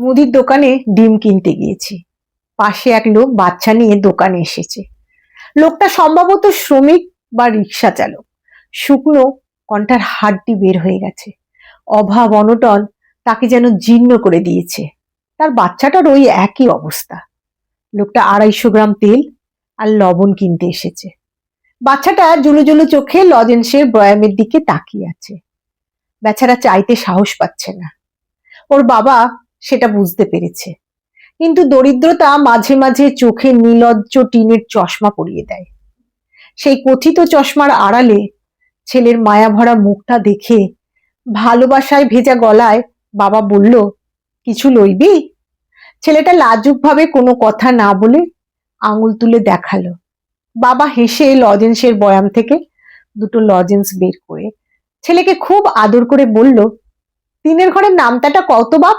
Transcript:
মুদির দোকানে ডিম কিনতে গিয়েছি। পাশে এক লোক বাচ্চা নিয়ে দোকানে এসেছে। লোকটা সম্ভবত শ্রমিক বা রিক্সা চালক। শুকনো কণ্ঠার হাড্ডি বের হয়ে গেছে। অভাব অনটন তাকে যেন জীর্ণ করে দিয়েছে। তার বাচ্চাটার ওই একই অবস্থা। লোকটা 250 গ্রাম তেল আর লবণ কিনতে এসেছে। বাচ্চাটা জুলু জুলু চোখে লজেন্সের বয়ামের দিকে তাকিয়ে আছে। বেচারা চাইতে সাহস পাচ্ছে না। ওর বাবা সেটা বুঝতে পেরেছে, কিন্তু দরিদ্রতা মাঝে মাঝে চোখে নির্লজ্জ টিনের চশমা পরিয়ে দেয়। সেই কথিত চশমার আড়ালে ছেলের মায়া ভরা মুখটা দেখে ভালোবাসায় ভেজা গলায় বাবা বলল, কিছু লইবি? ছেলেটা লাজুকভাবে কোনো কথা না বলে আঙুল তুলে দেখালো। বাবা হেসে লজেন্সের বয়াম থেকে দুটো লজেন্স বের করে ছেলেকে খুব আদর করে বলল, তিনের ঘরের নামতাটা কত বাপ?